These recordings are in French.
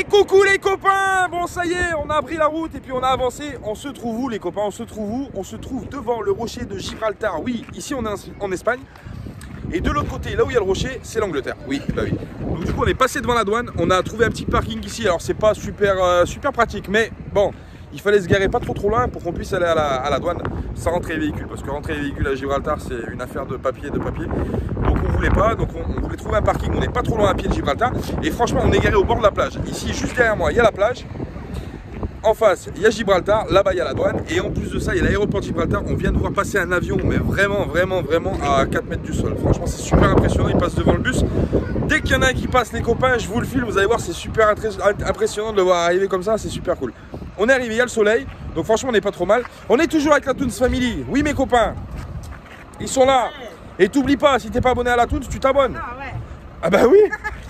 Et coucou les copains. Bon ça y est, on a pris la route et puis on a avancé. On se trouve où les copains? On se trouve où? On se trouve devant le rocher de Gibraltar. Oui, ici on est en Espagne. Et de l'autre côté, là où il y a le rocher, c'est l'Angleterre. Oui, bah oui. Donc du coup on est passé devant la douane. On a trouvé un petit parking ici. Alors c'est pas super pratique, mais bon, il fallait se garer pas trop loin pour qu'on puisse aller à la douane sans rentrer les véhicules. Parce que rentrer les véhicules à Gibraltar, c'est une affaire de papier. Donc on voulait pas, donc on voulait trouver un parking. On n'est pas trop loin à pied de Gibraltar. Et franchement, on est garé au bord de la plage. Ici, juste derrière moi, il y a la plage. En face, il y a Gibraltar. Là-bas, il y a la douane. Et en plus de ça, il y a l'aéroport de Gibraltar. On vient de voir passer un avion, mais vraiment à 4 mètres du sol. Franchement, c'est super impressionnant. Il passe devant le bus. Dès qu'il y en a un qui passe, les copains, je vous le file. Vous allez voir, c'est super impressionnant de le voir arriver comme ça. C'est super cool. On est arrivé, il y a le soleil. Donc franchement, on n'est pas trop mal. On est toujours avec la Toons Family. Oui, mes copains. Ils sont là. Et t'oublies pas, si t'es pas abonné à la Toons, tu t'abonnes. Ah ouais. Ah bah oui.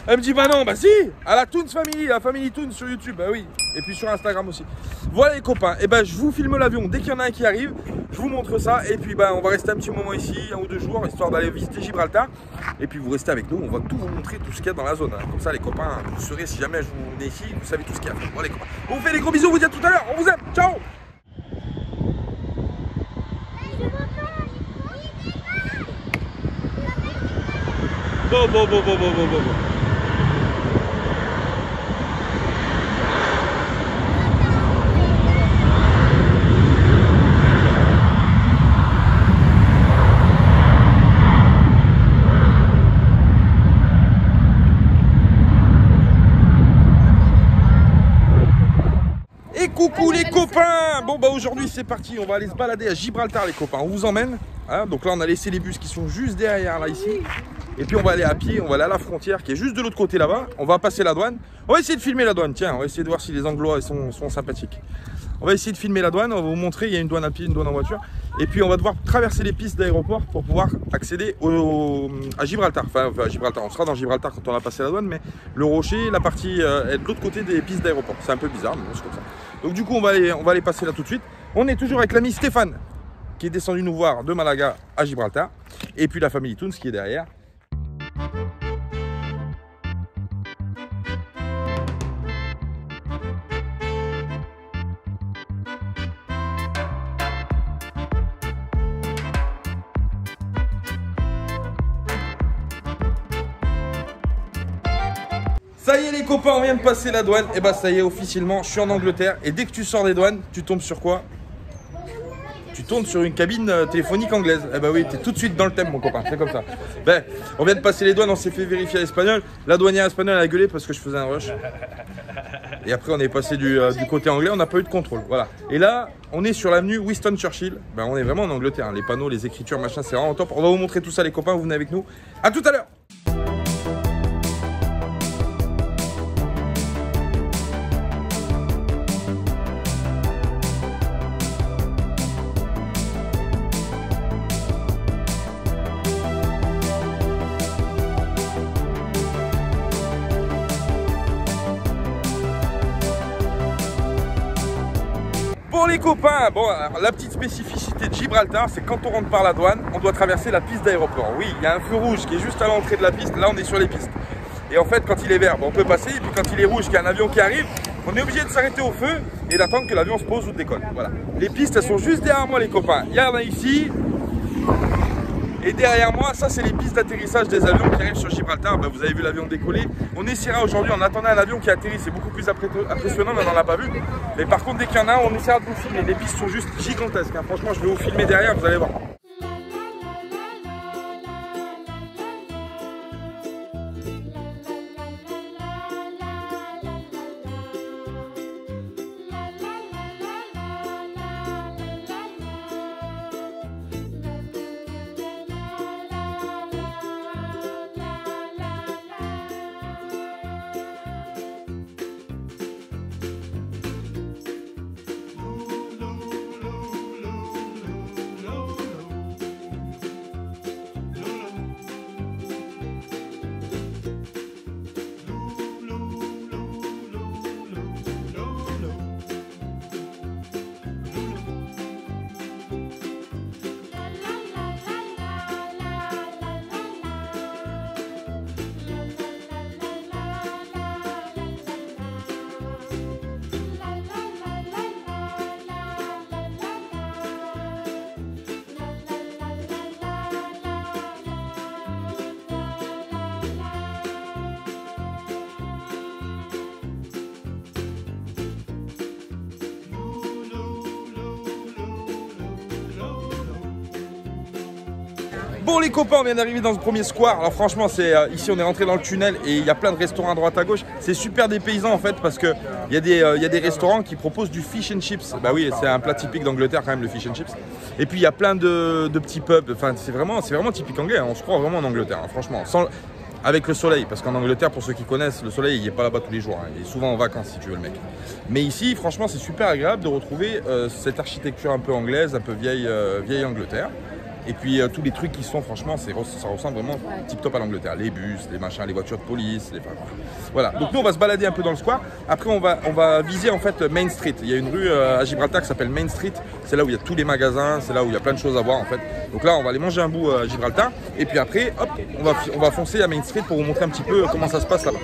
Elle me dit bah non, bah si. À la Toons Family, la Family Toons sur YouTube, bah oui. Et puis sur Instagram aussi. Voilà les copains, et ben je vous filme l'avion dès qu'il y en a un qui arrive. Je vous montre ça et puis bah on va rester un petit moment ici, 1 ou 2 jours, histoire d'aller visiter Gibraltar. Et puis vous restez avec nous, on va tout vous montrer, tout ce qu'il y a dans la zone. Comme ça les copains, vous saurez si jamais je vous venez ici, vous savez tout ce qu'il y a. Voilà les copains. On vous fait des gros bisous, on vous dit à tout à l'heure, on vous aime, ciao. Bon. Et coucou les copains. Bon bah aujourd'hui c'est parti, on va aller se balader à Gibraltar les copains, on vous emmène hein. Donc là on a laissé les bus qui sont juste derrière là ici. Et puis on va aller à pied, on va aller à la frontière qui est juste de l'autre côté là-bas. On va passer la douane. On va essayer de filmer la douane, tiens, on va essayer de voir si les Anglois sont sympathiques. On va essayer de filmer la douane, on va vous montrer, il y a une douane à pied, une douane en voiture. Et puis on va devoir traverser les pistes d'aéroport pour pouvoir accéder à Gibraltar. Enfin à Gibraltar, on sera dans Gibraltar quand on a passé la douane, mais le rocher, la partie est de l'autre côté des pistes d'aéroport. C'est un peu bizarre, mais bon, c'est comme ça. Donc du coup on va aller passer là tout de suite. On est toujours avec l'ami Stéphane qui est descendu nous voir de Malaga à Gibraltar. Et puis la famille Toons qui est derrière. Ça y est les copains, on vient de passer la douane. Et bah ça y est, officiellement, je suis en Angleterre. Et dès que tu sors des douanes, tu tombes sur quoi? Tu tombes sur une cabine téléphonique anglaise. Eh bah oui, t'es tout de suite dans le thème mon copain, c'est comme ça. Ben, on vient de passer les douanes, on s'est fait vérifier à l'espagnol. La douanière espagnole elle a gueulé parce que je faisais un rush. Et après on est passé du côté anglais, on n'a pas eu de contrôle. Voilà. Et là, on est sur l'avenue Winston Churchill. Ben, on est vraiment en Angleterre, hein. Les panneaux, les écritures, machin, c'est vraiment top. On va vous montrer tout ça les copains, vous venez avec nous. À tout à l'heure. Bon les copains, bon alors, la petite spécificité de Gibraltar, c'est quand on rentre par la douane, on doit traverser la piste d'aéroport. Oui, il y a un feu rouge qui est juste à l'entrée de la piste, là on est sur les pistes. Et en fait quand il est vert, bon, on peut passer, et puis quand il est rouge, qu'il y a un avion qui arrive, on est obligé de s'arrêter au feu et d'attendre que l'avion se pose ou décolle. Voilà. Les pistes elles sont juste derrière moi les copains. Il y en a ici. Et derrière moi, ça c'est les pistes d'atterrissage des avions qui arrivent sur Gibraltar. Ben, vous avez vu l'avion décoller. On essaiera aujourd'hui, on attendait un avion qui atterrit, c'est beaucoup plus impressionnant, mais on n'en a pas vu. Mais par contre, dès qu'il y en a un, on essaiera de vous filmer. Les pistes sont juste gigantesques, hein. Franchement, je vais vous filmer derrière, vous allez voir. Bon les copains, on vient d'arriver dans ce premier square. Alors franchement, c'est ici on est rentré dans le tunnel et il y a plein de restaurants à droite à gauche. C'est super dépaysant en fait parce que il y a des restaurants qui proposent du fish and chips. Bah oui, c'est un plat typique d'Angleterre quand même, le fish and chips. Et puis il y a plein de petits pubs. Enfin, c'est vraiment typique anglais. Hein. On se croit vraiment en Angleterre, hein, franchement. Avec le soleil, parce qu'en Angleterre, pour ceux qui connaissent, le soleil il n'est pas là-bas tous les jours. Hein. Il est souvent en vacances si tu veux le mec. Mais ici, franchement, c'est super agréable de retrouver cette architecture un peu anglaise, un peu vieille Angleterre. Et puis tous les trucs qui sont, franchement, ça ressemble vraiment tip top à l'Angleterre. Les bus, les machins, les voitures de police, voilà. Donc nous on va se balader un peu dans le square. Après on va viser en fait Main Street. Il y a une rue à Gibraltar qui s'appelle Main Street. C'est là où il y a tous les magasins, c'est là où il y a plein de choses à voir en fait. Donc là on va aller manger un bout à Gibraltar. Et puis après, hop, on va foncer à Main Street pour vous montrer un petit peu comment ça se passe là-bas.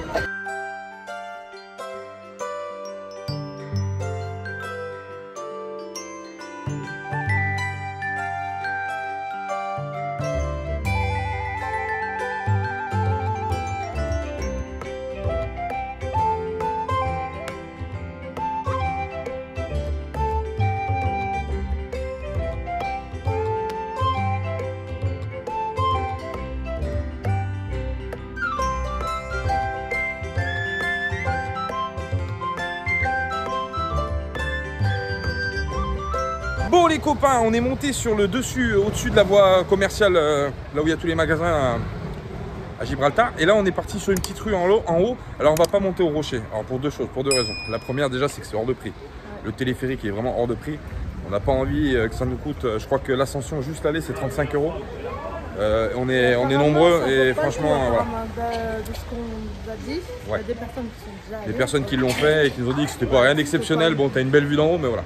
Bon les copains, on est monté sur le au-dessus de la voie commerciale, là où il y a tous les magasins à Gibraltar. Et là on est parti sur une petite rue en haut. Alors on va pas monter au rocher, alors pour deux raisons. La première déjà c'est que c'est hors de prix. Le téléphérique est vraiment hors de prix. On n'a pas envie que ça nous coûte, je crois que l'ascension juste l'aller c'est 35 €. On est nombreux et franchement voilà. De ce qu'on nous a dit, il y a des personnes qui sont déjà allées. Des personnes qui l'ont fait et qui nous ont dit que c'était pas rien d'exceptionnel. Bon, tu as une belle vue d'en haut mais voilà.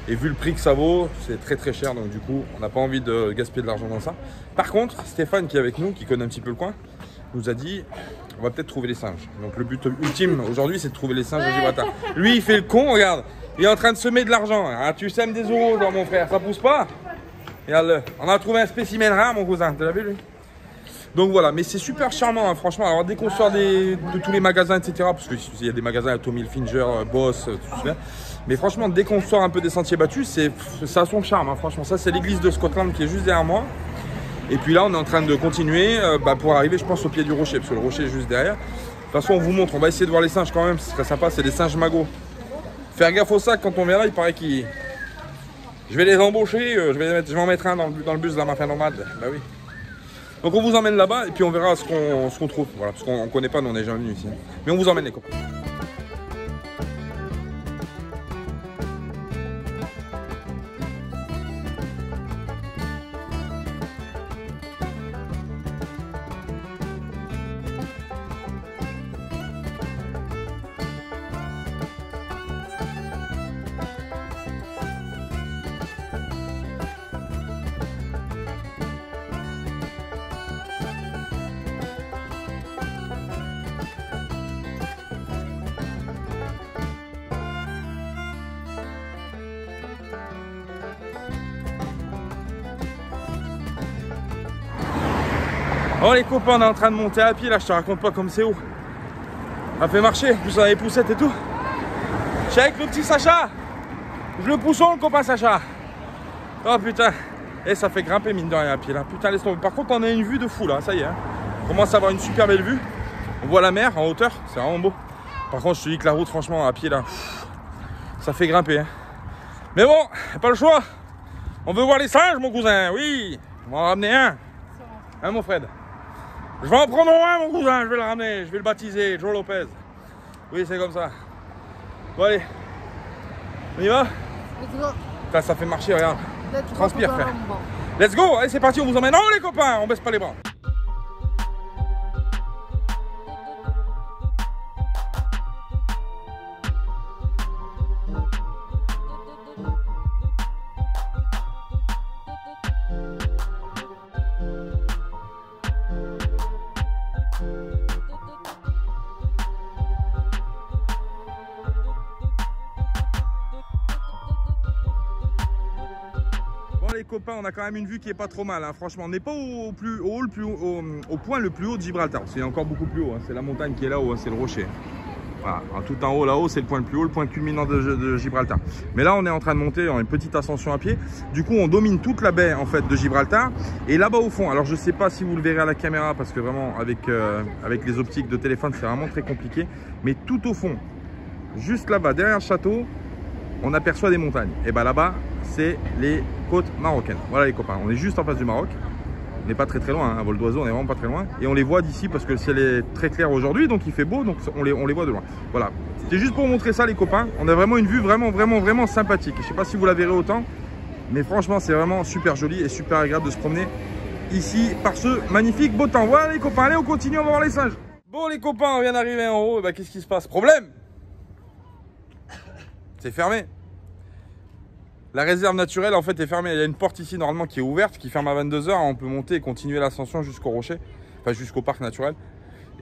Et vu le prix que ça vaut, c'est très très cher, donc du coup, on n'a pas envie de gaspiller de l'argent dans ça. Par contre, Stéphane qui est avec nous, qui connaît un petit peu le coin, nous a dit, on va peut-être trouver les singes. Donc le but ultime aujourd'hui, c'est de trouver les singes de Gibraltar. Lui, il fait le con, regarde, il est en train de semer de l'argent. Ah, tu sèmes des euros, genre, mon frère, ça pousse pas. Regarde-le, on a trouvé un spécimen rare, mon cousin, tu l'as vu lui? Donc voilà, mais c'est super charmant, hein, franchement. Alors dès qu'on sort de tous les magasins, etc., parce qu'il y a des magasins à Tommy Hilfiger, Boss, tout ça. Mais franchement, dès qu'on sort un peu des sentiers battus, ça a son charme. Hein, franchement, ça c'est l'église de Scotland qui est juste derrière moi. Et puis là, on est en train de continuer pour arriver, je pense, au pied du rocher, parce que le rocher est juste derrière. De toute façon, on vous montre. On va essayer de voir les singes quand même. Ce serait sympa. C'est des singes magots. Faire gaffe au sac quand on vient là. Il paraît qu'ils. Je vais les embaucher. Je vais en mettre un dans le bus de la mafia nomade. Bah oui. Donc on vous emmène là-bas et puis on verra ce qu'on trouve. Voilà, parce qu'on ne connaît pas, nous on n'est jamais venu ici. Mais on vous emmène les copains. Bon les copains, on est en train de monter à pied là, je te raconte pas comme c'est haut. On a fait marcher, en plus on a les poussettes et tout. Je suis avec le petit Sacha. Je le poussons le copain Sacha. Oh putain. Et ça fait grimper mine de rien à pied là. Putain laisse tomber. Par contre on a une vue de fou là, ça y est. Hein. On commence à avoir une super belle vue. On voit la mer en hauteur, c'est vraiment beau. Par contre je te dis que la route franchement à pied là, ça fait grimper. Hein. Mais bon, pas le choix. On veut voir les singes mon cousin, oui. On va en ramener un. Hein mon Fred? Je vais en prendre un, mon cousin, je vais le ramener, je vais le baptiser, Joe Lopez. Oui, c'est comme ça. Bon, allez. On y va? Let's go. Putain, ça fait marcher, regarde. Transpire, frère. Bon. Let's go, allez, c'est parti, on vous emmène. Oh, les copains, on baisse pas les bras. Les copains, on a quand même une vue qui est pas trop mal, hein. Franchement, on n'est pas au point le plus haut de Gibraltar, c'est encore beaucoup plus haut, hein. C'est la montagne qui est là-haut, hein. C'est le rocher. Voilà, tout en haut, là-haut, c'est le point le plus haut, le point culminant de Gibraltar. Mais là, on est en train de monter en une petite ascension à pied. Du coup, on domine toute la baie en fait de Gibraltar. Et là-bas au fond, alors je ne sais pas si vous le verrez à la caméra parce que vraiment avec les optiques de téléphone, c'est vraiment très compliqué. Mais tout au fond, juste là-bas, derrière le château, on aperçoit des montagnes. Et bien là-bas, c'est les côtes marocaines. Voilà les copains, on est juste en face du Maroc. On n'est pas très loin, hein. À vol d'oiseau, on n'est vraiment pas très loin. Et on les voit d'ici parce que le ciel est très clair aujourd'hui, donc il fait beau, donc on les voit de loin. Voilà, c'était juste pour vous montrer ça les copains. On a vraiment une vue vraiment sympathique. Je ne sais pas si vous la verrez autant, mais franchement c'est vraiment super joli et super agréable de se promener ici par ce magnifique beau temps. Voilà les copains, allez on continue, on va voir les singes. Bon les copains, on vient d'arriver en haut, et bah, qu'est-ce qui se passe? Problème, c'est fermé. La réserve naturelle en fait est fermée. Il y a une porte ici normalement qui est ouverte, qui ferme à 22 h. On peut monter et continuer l'ascension jusqu'au rocher, enfin jusqu'au parc naturel.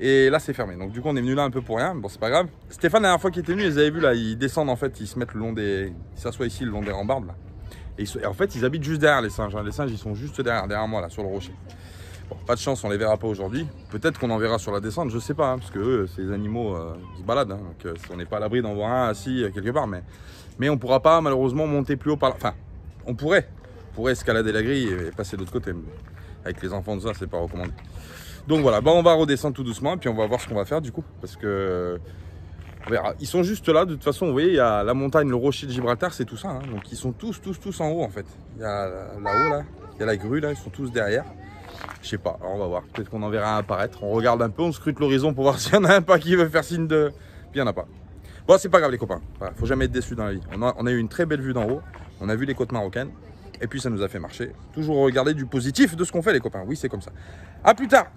Et là c'est fermé. Donc du coup on est venu là un peu pour rien. Bon c'est pas grave. Stéphane la dernière fois qu'il était venu, ils avaient vu là, ils descendent en fait, ils se mettent le long des, ils s'assoient ici le long des rambardes là. Et en fait ils habitent juste derrière les singes. Hein. Les singes ils sont juste derrière moi là sur le rocher. Bon, pas de chance, on les verra pas aujourd'hui. Peut-être qu'on en verra sur la descente, je sais pas, hein, parce que eux, ces animaux ils se baladent. Hein, donc on n'est pas à l'abri d'en voir un assis quelque part, mais on pourra pas malheureusement monter plus haut par là. Enfin, on pourrait escalader la grille et passer de l'autre côté. Mais avec les enfants de ça, c'est pas recommandé. Donc voilà, bah on va redescendre tout doucement et puis on va voir ce qu'on va faire du coup. Parce que on verra. Ils sont juste là, de toute façon, vous voyez, il y a la montagne, le rocher de Gibraltar, c'est tout ça. Hein, donc ils sont tous en haut en fait. Il y a là-haut là, il y a la grue là, ils sont tous derrière. Je sais pas, alors on va voir. Peut-être qu'on en verra un apparaître. On regarde un peu, on scrute l'horizon pour voir s'il y en a un pas qui veut faire signe de. Puis il n'y en a pas. Bon, c'est pas grave les copains, voilà, faut jamais être déçu dans la vie. On a eu une très belle vue d'en haut, on a vu les côtes marocaines, et puis ça nous a fait marcher. Toujours regarder du positif de ce qu'on fait les copains, oui c'est comme ça. A plus tard.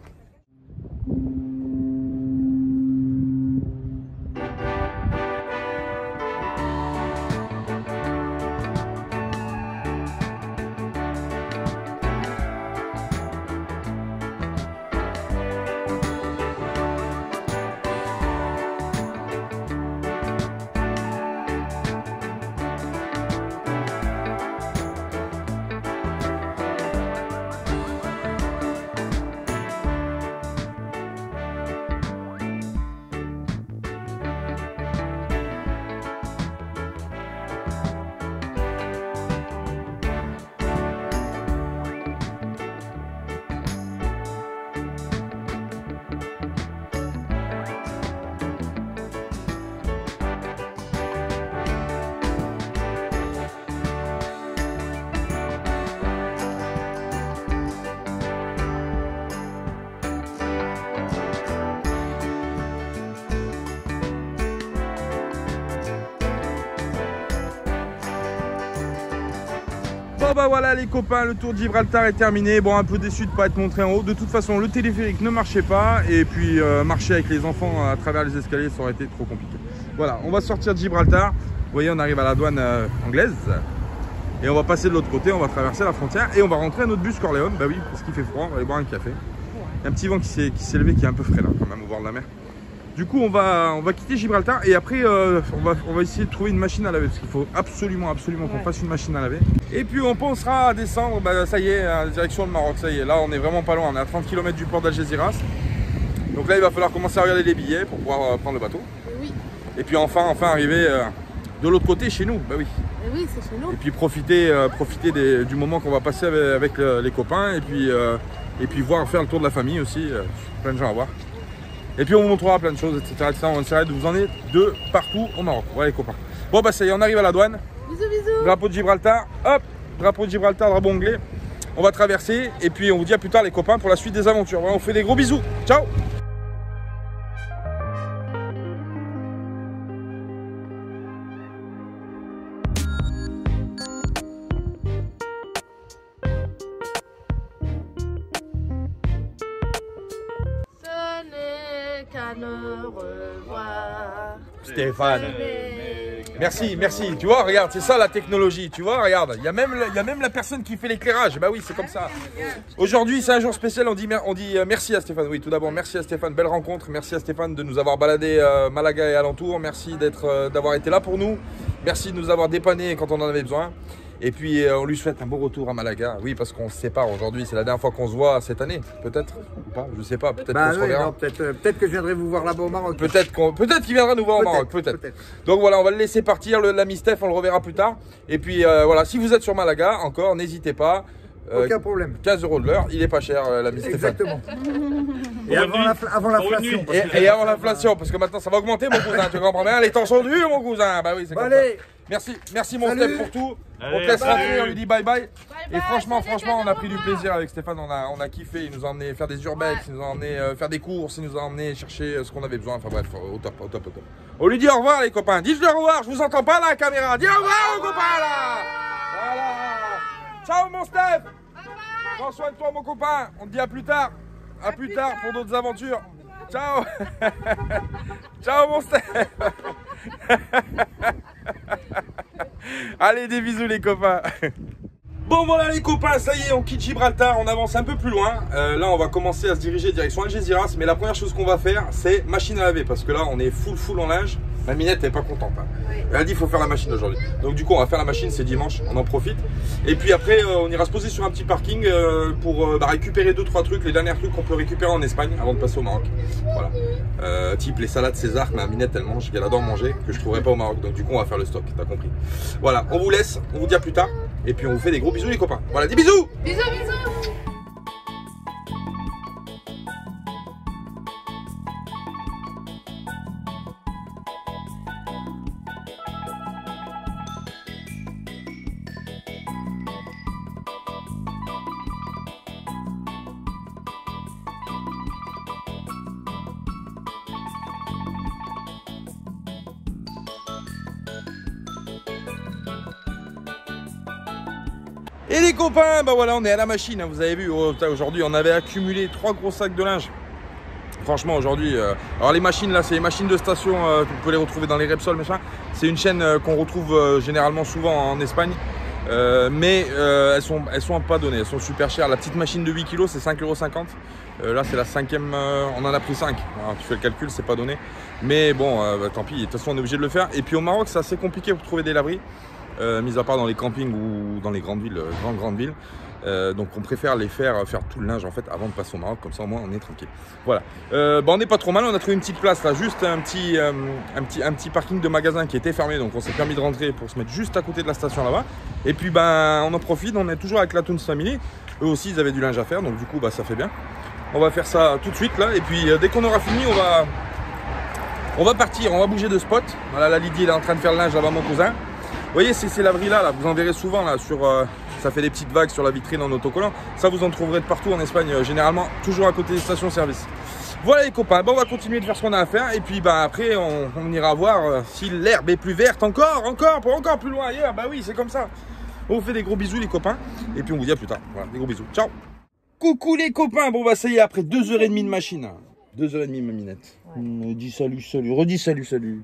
Bon bah voilà les copains, le tour de Gibraltar est terminé. Bon, un peu déçu de ne pas être montré en haut. De toute façon le téléphérique ne marchait pas. Et puis marcher avec les enfants à travers les escaliers, ça aurait été trop compliqué. Voilà, on va sortir de Gibraltar. Vous voyez, on arrive à la douane anglaise. Et on va passer de l'autre côté, on va traverser la frontière. Et on va rentrer à notre bus Corleone. Bah oui, parce qu'il fait froid, on va aller boire un café. Il y a un petit vent qui s'est levé, qui est un peu frais là quand même au bord de la mer. Du coup on va quitter Gibraltar et après on va essayer de trouver une machine à laver parce qu'il faut absolument qu'on fasse une machine à laver. Et puis on pensera à descendre, bah, ça y est, à la direction du Maroc, ça y est, là on est vraiment pas loin, on est à 30 km du port d'Algeciras. Donc là il va falloir commencer à regarder les billets pour pouvoir prendre le bateau. Oui. Et puis enfin arriver de l'autre côté chez nous, bah oui. Et oui, c'est chez nous. Et puis profiter du moment qu'on va passer avec les copains et puis faire le tour de la famille aussi, plein de gens à voir. Et puis on vous montrera plein de choses, etc. On essaiera de vous emmener de partout au Maroc. Voilà les copains. Bon bah ça y est, on arrive à la douane. Bisous, bisous. Drapeau de Gibraltar, hop, drapeau de Gibraltar, drapeau anglais. On va traverser et puis on vous dit à plus tard les copains pour la suite des aventures. Voilà, on fait des gros bisous. Ciao. Stéphane. Merci. Tu vois, regarde, c'est ça la technologie. Tu vois, regarde, il y a même la personne qui fait l'éclairage. Bah oui, c'est comme ça. Aujourd'hui, c'est un jour spécial. On dit merci à Stéphane. Oui, tout d'abord, merci à Stéphane. Belle rencontre. Merci à Stéphane de nous avoir baladé Malaga et alentour. Merci d'avoir été là pour nous. Merci de nous avoir dépanné quand on en avait besoin. Et puis on lui souhaite un beau retour à Malaga. Oui, parce qu'on se sépare aujourd'hui. C'est la dernière fois qu'on se voit cette année, peut-être ou pas. Je sais pas. Peut-être qu'on se reverra. Peut-être que je viendrai vous voir là-bas au Maroc. Peut-être qu'il viendra nous voir au Maroc. Peut-être. Donc voilà, on va le laisser partir. L'ami Steph, on le reverra plus tard. Et puis voilà, si vous êtes sur Malaga, encore, n'hésitez pas. Aucun problème. 15 € de l'heure, il est pas cher, l'ami Stéphane. Exactement. Et avant l'inflation. Et avant l'inflation, parce que maintenant ça va augmenter, mon cousin. Tu comprends bien? Les temps sont durs, mon cousin. Bah oui, c'est comme ça. Merci mon Steph pour tout. On te laisse rentrer, on lui dit bye bye. Et franchement, on a pris du plaisir avec Stéphane. On a kiffé. Il nous a emmené faire des urbex, il nous a emmené faire des courses, il nous a emmené chercher ce qu'on avait besoin. Enfin bref, au top. On lui dit au revoir, les copains. Dites-le au revoir. Je vous entends pas là, la caméra. Dis au revoir aux copains là. Voilà. Ciao mon Steph. Prends soin de toi mon copain. On te dit à plus tard. À plus tard pour d'autres aventures. Ciao. Ciao mon Steph. Allez, des bisous les copains. Bon voilà les copains, ça y est, on quitte Gibraltar, on avance un peu plus loin. Là on va commencer à se diriger direction Algeciras. Mais la première chose qu'on va faire, c'est machine à laver. Parce que là on est full en linge. Ma minette elle est pas contente hein. Elle a dit il faut faire la machine aujourd'hui. Donc du coup on va faire la machine, c'est dimanche, on en profite. Et puis après on ira se poser sur un petit parking pour récupérer 2-3 trucs. Les derniers trucs qu'on peut récupérer en Espagne avant de passer au Maroc. Voilà. Type les salades César, ma minette elle mange, qu'elle adore manger, que je trouverai pas au Maroc. Donc du coup on va faire le stock, t'as compris. Voilà, on vous laisse, on vous dit à plus tard. Et puis on vous fait des gros bisous les copains. Voilà, des bisous. Bisous. Et les copains, bah voilà, on est à la machine, hein, vous avez vu, aujourd'hui on avait accumulé 3 gros sacs de linge. Franchement aujourd'hui, alors les machines là, c'est les machines de station, vous pouvez les retrouver dans les Repsol, machin. C'est une chaîne qu'on retrouve généralement souvent en Espagne, mais elles sont pas données, elles sont super chères. La petite machine de 8 kg c'est 5,50 €. Là c'est la 5e, on en a pris 5. Alors, tu fais le calcul, c'est pas donné. Mais bon, tant pis, de toute façon on est obligé de le faire. Et puis au Maroc c'est assez compliqué pour trouver des laveries. Mis à part dans les campings ou dans les grandes villes, grandes villes. Donc on préfère les faire tout le linge en fait avant de passer au Maroc, comme ça au moins on est tranquille. Voilà. On n'est pas trop mal, on a trouvé une petite place là, juste un petit parking de magasin qui était fermé, donc on s'est permis de rentrer pour se mettre juste à côté de la station là-bas. Et puis on en profite, on est toujours avec la Toons Family. Eux aussi ils avaient du linge à faire, donc du coup ça fait bien. On va faire ça tout de suite là, et puis dès qu'on aura fini on va partir, on va bouger de spot. Voilà, la Lydie elle est en train de faire le linge là-bas, mon cousin. Vous voyez, c'est laveries là, vous en verrez souvent là sur, ça fait des petites vagues sur la vitrine en autocollant. Ça vous en trouverez de partout en Espagne, généralement toujours à côté des stations-service. Voilà les copains, on va continuer de faire ce qu'on a à faire et puis après on ira voir si l'herbe est plus verte encore plus loin ailleurs. Bah oui, c'est comme ça. On vous fait des gros bisous les copains et puis on vous dit à plus tard. Voilà, des gros bisous. Ciao. Coucou les copains, bon bah ça y est, après 2h30 de machine. 2h30 ma minette. Ouais. Dis salut, redis salut. Salut.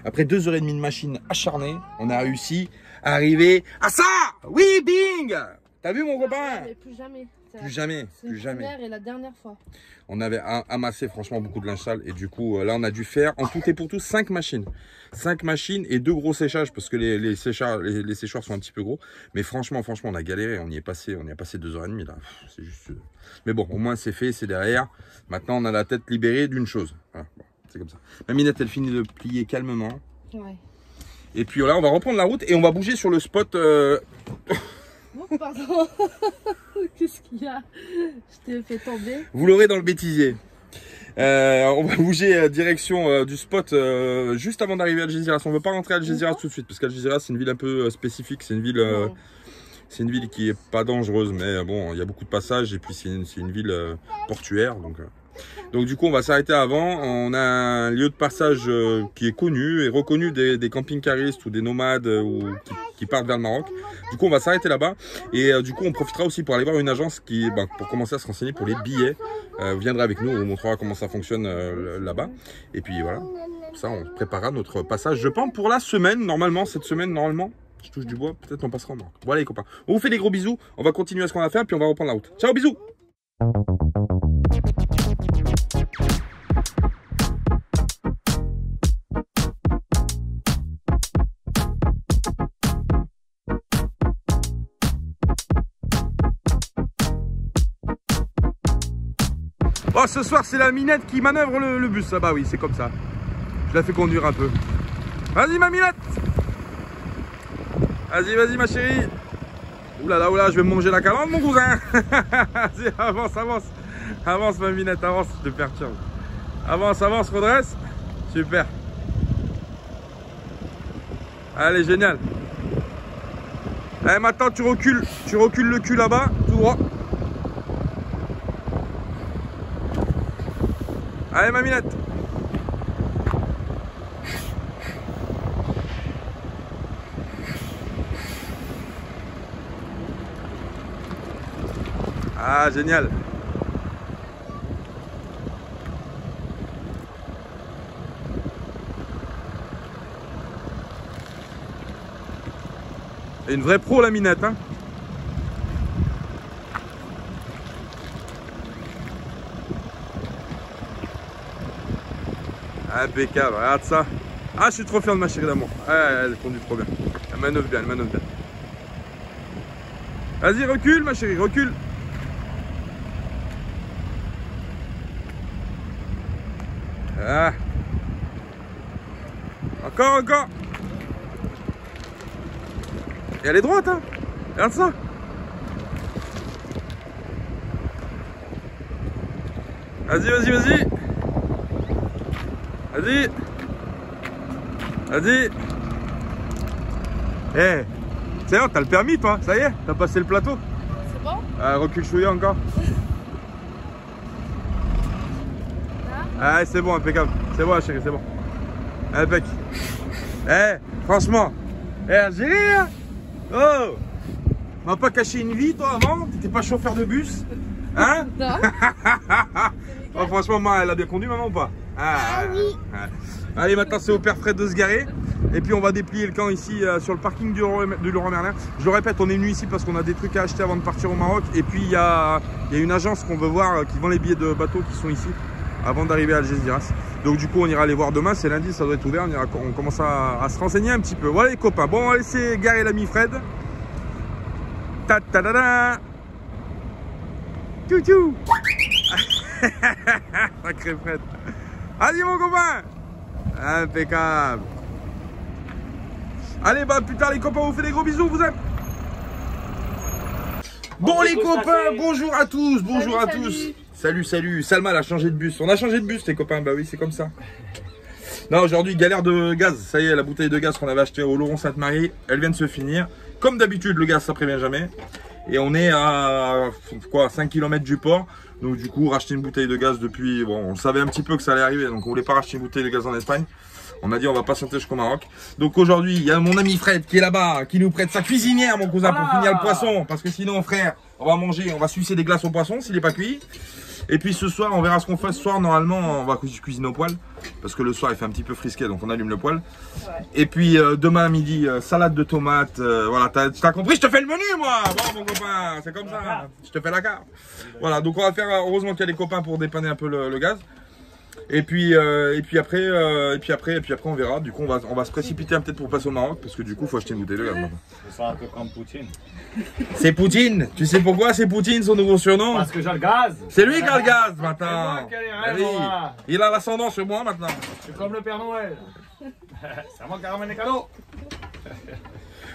Après 2h30 de machine acharnée, on a réussi à arriver à ça. Oui, bing. T'as vu mon copain? Mais plus jamais. Plus jamais. La première et la dernière fois. On avait amassé franchement beaucoup de linge sale et du coup là on a dû faire en tout et pour tout 5 machines. 5 machines et 2 gros séchages parce que les séchoirs sont un petit peu gros. Mais franchement on a galéré, on y a passé 2h30 là. C'est juste... Mais bon, au moins c'est fait, c'est derrière. Maintenant on a la tête libérée d'une chose. Voilà, bon, c'est comme ça. Ma minette elle finit de plier calmement. Ouais. Et puis là on va reprendre la route et on va bouger sur le spot. Oh, pardon. Qu'est-ce qu'il y a? Je t'ai fait tomber. Vous l'aurez dans le bêtisier. On va bouger direction du spot juste avant d'arriver à Algeciras. On ne veut pas rentrer à Algeciras tout de suite parce qu'Algeciras c'est une ville un peu spécifique. C'est une ville qui est pas dangereuse, mais bon, il y a beaucoup de passages et puis c'est une ville portuaire. Donc du coup, on va s'arrêter avant. On a un lieu de passage qui est connu et reconnu des camping-caristes ou des nomades qui partent vers le Maroc. Du coup, on va s'arrêter là-bas et du coup, on profitera aussi pour aller voir une agence pour commencer à se renseigner pour les billets. Vous viendrez avec nous, on vous montrera comment ça fonctionne là-bas. Et puis voilà, ça, on préparera notre passage, je pense, pour la semaine. Normalement, cette semaine, je touche du bois, peut-être on passera au Maroc. Voilà les copains, on vous fait des gros bisous. On va continuer à ce qu'on a à faire, puis on va reprendre la route. Ciao, bisous. Oh, ce soir, c'est la Minette qui manœuvre le bus. Ah bah oui, c'est comme ça. Je la fais conduire un peu. Vas-y, ma Minette. Vas-y, vas-y, ma chérie. Oulala, oulala, je vais me manger la calandre, mon cousin. Vas-y, avance, avance. Avance, ma Minette, avance, je te perturbe. Avance, avance, redresse. Super. Allez, génial. Allez, maintenant, tu recules le cul là-bas, tout droit. Allez, ma Minette. Ah, génial. Et une vraie pro, la Minette, hein. Impeccable, regarde ça. Ah, je suis trop fier de ma chérie d'amour. Elle conduit trop bien. Elle manœuvre bien, elle manœuvre bien. Vas-y, recule, ma chérie, recule. Ah. Encore, encore. Et elle est droite, hein. Regarde ça. Vas-y, vas-y, vas-y. Vas-y. Vas-y. Eh, c'est bon, t'as le permis, toi. Ça y est, t'as passé le plateau. C'est bon? Recule chouïa encore. Ah, c'est bon, impeccable. C'est bon, chérie, c'est bon. Impec. Eh, franchement. Eh, Algérie, hein. Oh, on va pas cacher une vie, toi, avant? T'étais pas chauffeur de bus? Hein? Non. Oh, franchement, moi, elle a bien conduit, maman, ou pas? Ah oui. Allez, maintenant, c'est au père Fred de se garer. Et puis, on va déplier le camp ici sur le parking du Leroy Merlin. Je le répète, on est venu ici parce qu'on a des trucs à acheter avant de partir au Maroc. Et puis, il y a une agence qu'on veut voir qui vend les billets de bateau qui sont ici avant d'arriver à Algeciras. Donc, du coup, on ira les voir demain. C'est lundi, ça doit être ouvert. On commence à se renseigner un petit peu. Voilà, les copains. Bon, on va laisser garer l'ami Fred. Ta-ta-da-da. Tchou-tchou. Sacré Fred. Allez, mon copain. Impeccable. Allez, bah, plus tard, les copains, on vous fait des gros bisous. Vous aime. Bon, les copains, bonjour à tous. Bonjour à tous. Salut, salut. Salma, elle a changé de bus. On a changé de bus, les copains. Bah oui, c'est comme ça. Non, aujourd'hui, galère de gaz. Ça y est, la bouteille de gaz qu'on avait achetée au Laurent Sainte-Marie, elle vient de se finir. Comme d'habitude, le gaz, ça prévient jamais. Et on est à quoi, 5 km du port. Donc, du coup, racheter une bouteille de gaz depuis. Bon, on savait un petit peu que ça allait arriver. Donc, on voulait pas racheter une bouteille de gaz en Espagne. On a dit, on va patienter jusqu'au Maroc. Donc, aujourd'hui, il y a mon ami Fred qui est là-bas, qui nous prête sa cuisinière, mon cousin, pour finir le poisson. Parce que sinon, frère, on va manger, on va sucer des glaces au poisson s'il n'est pas cuit. Et puis ce soir, on verra ce qu'on fait. Ce soir, normalement, on va cuisiner au poêle. Parce que le soir, il fait un petit peu frisqué, donc on allume le poêle. Ouais. Et puis demain à midi, salade de tomates. Voilà, t'as compris, je te fais le menu, moi. Bon, mon copain, c'est comme ça. Je te fais la carte. Voilà, donc on va faire, heureusement qu'il y a les copains pour dépanner un peu le gaz. Et puis après, on verra. Du coup, on va se précipiter peut-être pour passer au Maroc. Parce que du coup, il faut acheter une bouteille de gaz. Je sens un peu comme Poutine. C'est Poutine. Tu sais pourquoi c'est Poutine, son nouveau surnom? Parce que j'ai le gaz. C'est lui qui a le gaz maintenant. Oui. Il a l'ascendant sur moi maintenant. Je suis comme le Père Noël. C'est à moi qui ramène les cadeaux.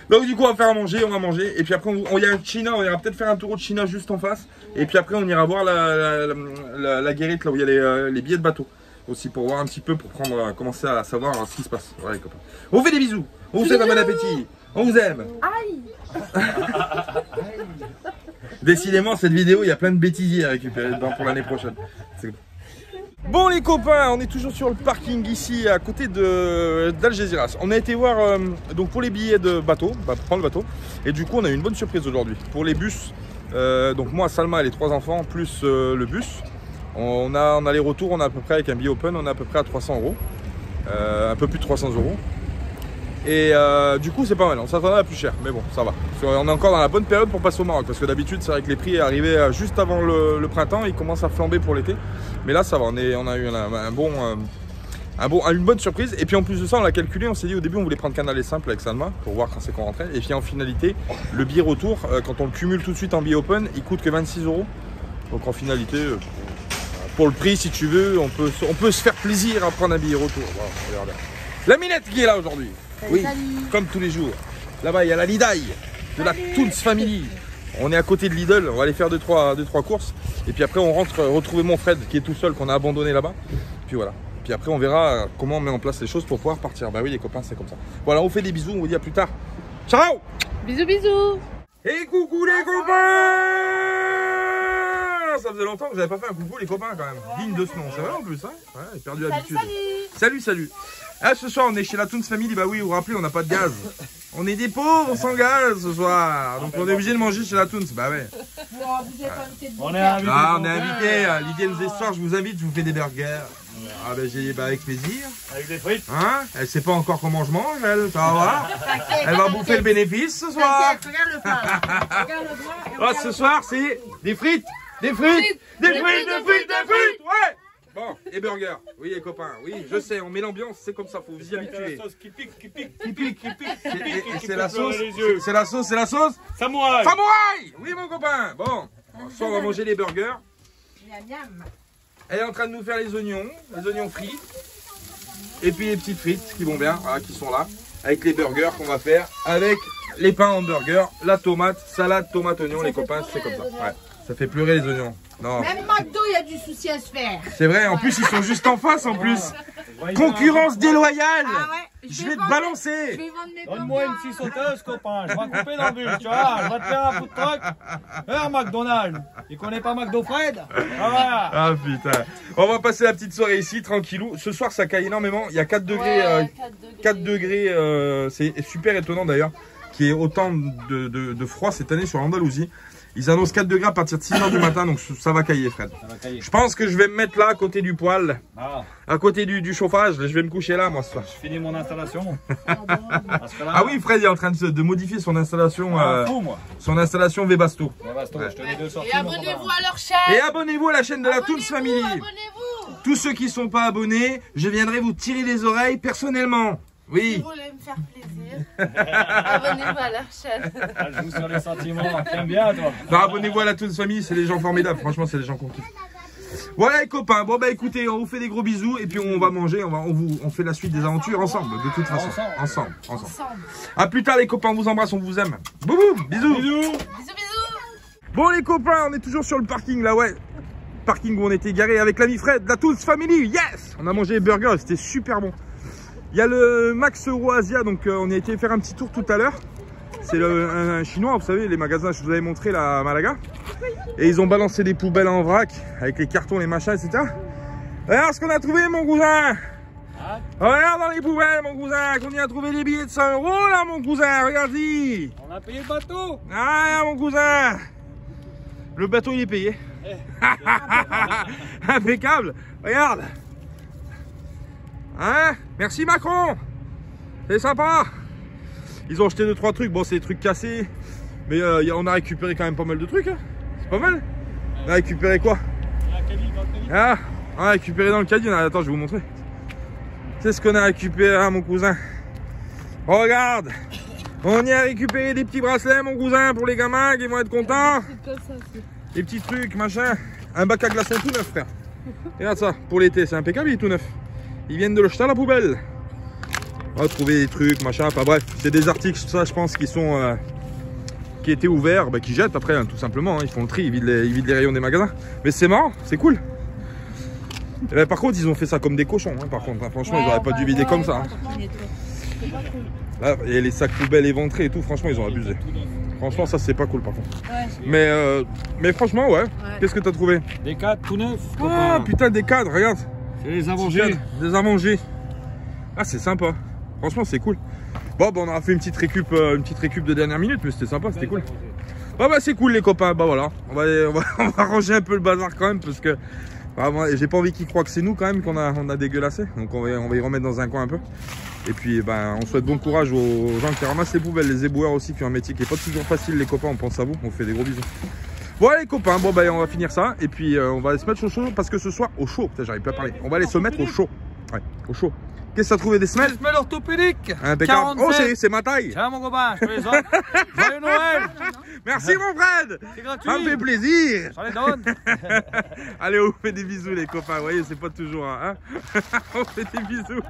Donc du coup, on va faire à manger, on va manger. Et puis après, il y a China, on ira peut-être faire un tour de China juste en face. Et puis après, on ira voir la guérite, là où il y a les billets de bateau. Aussi pour voir un petit peu, pour commencer à savoir ce qui se passe. Voilà, les copains. On vous fait des bisous. On vous souhaite un bon appétit. On vous aime. Aïe. Décidément, cette vidéo, il y a plein de bêtisiers à récupérer pour l'année prochaine. Bon les copains, on est toujours sur le parking ici à côté d'Algeciras. On a été voir donc pour les billets de bateau, pour prendre le bateau. Et du coup on a eu une bonne surprise aujourd'hui. Pour les bus, donc moi, Salma et les 3 enfants, plus le bus. On a en aller-retour, on a à peu près avec un billet open, on est à peu près à 300 €. Un peu plus de 300 €. Et du coup c'est pas mal, on s'attendait à plus cher, mais bon ça va. On est encore dans la bonne période pour passer au Maroc, parce que d'habitude c'est vrai que les prix arrivaient juste avant le printemps, ils commencent à flamber pour l'été. Mais là ça va, on a eu une bonne surprise. Et puis en plus de ça on l'a calculé, on s'est dit au début on voulait prendre Canal et Simple avec Salma pour voir quand c'est qu'on rentrait. Et puis en finalité, le billet retour, quand on le cumule tout de suite en billet open, il coûte que 26 €. Donc en finalité, pour le prix si tu veux, on peut se faire plaisir à prendre un billet retour. Voilà, regardez. La Minette qui est là aujourd'hui. Oui, salut. comme tous les jours. Là-bas, il y a la Lidaille de la Toons Family. On est à côté de Lidl, on va aller faire 2-3 courses. Et puis après, on rentre retrouver mon Fred qui est tout seul, qu'on a abandonné là-bas. Puis voilà. Puis après, on verra comment on met en place les choses pour pouvoir partir. Bah oui, les copains, c'est comme ça. Voilà, on vous fait des bisous, on vous dit à plus tard. Ciao! Bisous, bisous. Et coucou les copains! Ça faisait longtemps que j'avais pas fait un coucou les copains quand même. Digne de ce nom, c'est vrai en plus, hein? Ouais, j'ai perdu l'habitude. Salut. Ah, ce soir, on est chez la Toons Family. Bah oui, vous vous rappelez, on n'a pas de gaz. On est des pauvres sans gaz ce soir. Donc on est obligé de manger chez la Toons. Bah ouais. On est invités. Ah, on est invités. L'idée nous est ce soir, je vous invite, je vous fais des burgers. Ah bah j'ai avec plaisir. Avec des frites. Hein? Elle sait pas encore comment je mange, elle, ça va voir. Elle va bouffer le bénéfice ce soir. Regarde le plat. Ah, ce soir, c'est des frites. Des frites. Ouais. Bon, et burgers. Oui, les copains. Oui, je sais, on met l'ambiance, c'est comme ça, faut vous y habituer. La sauce qui pique. Et c'est la sauce. C'est la sauce. Samouraï. Oui, mon copain. Bon, ce soir, on va manger les burgers. Elle est en train de nous faire les oignons frits. Et puis les petites frites qui vont bien, voilà, qui sont là. Avec les burgers qu'on va faire. Avec les pains hamburgers, la tomate, salade, tomate, oignon, les copains, c'est comme ça. Ouais, ça fait pleurer les oignons. Non. Même McDo, il y a du souci à se faire. C'est vrai, en plus, ils sont juste en face en plus. Concurrence déloyale. Ah ouais, Je vais te Je balancer. vais vendre mes Donne-moi une scie sauteuse, copain. Je vais couper dans le but, tu vois. Je vais te faire un food truck. McDonald's. Il connaît pas McDo Fred? Ah, voilà. Ah putain. On va passer la petite soirée ici, tranquillou. Ce soir, ça caille énormément. Il y a 4 degrés. 4 degrés. C'est super étonnant d'ailleurs qu'il y ait autant de froid cette année sur l'Andalousie. Ils annoncent 4 degrés à partir de 6 h du matin, donc ça va cailler, Fred. Ça va cailler. Je pense que je vais me mettre là, à côté du poêle, Ah, à côté du chauffage. Je vais me coucher là, moi, ce soir. je finis mon installation. Parce que là, Ah oui, Fred il est en train de modifier son installation, fou, moi. Webasto. Ouais, baston, je te mets deux sorties. Et abonnez-vous à leur chaîne. Et abonnez-vous à la chaîne de la Toons Family. Abonnez-vous. Tous ceux qui ne sont pas abonnés, je viendrai vous tirer les oreilles personnellement. Si Oui. vous voulez me faire plaisir, abonnez-vous à leur chaîne. Ah, je joue sur les sentiments. T'aimes bien, toi? Non, abonnez-vous à la Toons Family, c'est des gens formidables. Franchement, c'est des gens qu'on kiffe. Voilà les copains, bon bah écoutez, on vous fait des gros bisous et puis on va manger, on fait la suite des aventures ensemble, de toute façon. Ensemble. A plus tard les copains, on vous embrasse, on vous aime. Boubou, bisous. Bisous. Bon les copains, on est toujours sur le parking là, ouais. Parking où on était garé avec l'ami Fred, la Toons Family, yes. On a mangé les burgers, c'était super bon. Il y a le Max Euroasia, donc on a été faire un petit tour tout à l'heure. C'est un chinois, vous savez, les magasins, je vous avais montré là à Malaga. Et ils ont balancé des poubelles en vrac, avec les cartons, les machins, etc. Regarde ce qu'on a trouvé, mon cousin. Regarde dans les poubelles, mon cousin, qu'on y a trouvé des billets de 100 € là, mon cousin, regarde-y. On a payé le bateau. Ah, mon cousin. Le bateau, il est payé. Impeccable. Regarde. Hein? Merci Macron. C'est sympa. Ils ont acheté 2-3 trucs. Bon, c'est des trucs cassés. Mais on a récupéré quand même pas mal de trucs. Hein. C'est pas mal. On a récupéré quoi? Ah, on a récupéré dans le caddie. Attends, je vais vous montrer. C'est ce qu'on a récupéré, hein, mon cousin. Regarde. On y a récupéré des petits bracelets, mon cousin, pour les gamins qui vont être contents. Des petits trucs, machin. Un bac à glaçons tout neuf, frère. Regarde ça, pour l'été, c'est impeccable, il est tout neuf. Ils viennent de le jeter à la poubelle. On va trouver des trucs, machin. Enfin bref, c'est des articles, ça, je pense, qui sont qui étaient ouverts, bah, qui jettent après, hein, tout simplement. Hein, ils font le tri, ils vident les rayons des magasins. Mais c'est marrant, c'est cool. Et là, par contre, ils ont fait ça comme des cochons. Hein, par contre, hein, franchement, ils n'auraient pas dû vider comme ça. Hein. Là, et les sacs poubelles éventrés et tout, franchement, ils ont abusé. Franchement, ça, c'est pas cool, par contre. Mais franchement, ouais. Qu'est-ce que t'as trouvé? Des cadres tout neufs. Ah, putain, des cadres, regarde. C'est les avangés. Des avangés. Ah, c'est sympa. Franchement, c'est cool. Bon, bah, on a fait une petite récup de dernière minute, mais c'était sympa, c'était cool. Bah, c'est cool, les copains. Bah, voilà. On va ranger un peu le bazar quand même, parce que bah, j'ai pas envie qu'ils croient que c'est nous quand même qu'on a dégueulassé. Donc, on va y remettre dans un coin un peu. Et puis, ben, on souhaite bon courage aux gens qui ramassent les poubelles, les éboueurs aussi, qui ont un métier qui est pas toujours facile, les copains. On pense à vous. On vous fait des gros bisous. Voilà les copains, bon bah on va finir ça et puis on va aller se mettre au chaud parce que ce soir au chaud, putain j'arrive pas à parler, on va aller se mettre au chaud, ouais, au chaud, Qu'est-ce que t'as trouvé, des semelles? Semelles orthopédiques. Impeccable. Oh, c'est ma taille. Tiens mon copain, je te les offre. Joyeux Noël. Merci mon Fred. C'est gratuit. Ça me fait plaisir. Ça les donne. Allez, on vous fait des bisous les copains. Vous voyez, c'est pas toujours un... Hein. On fait des bisous.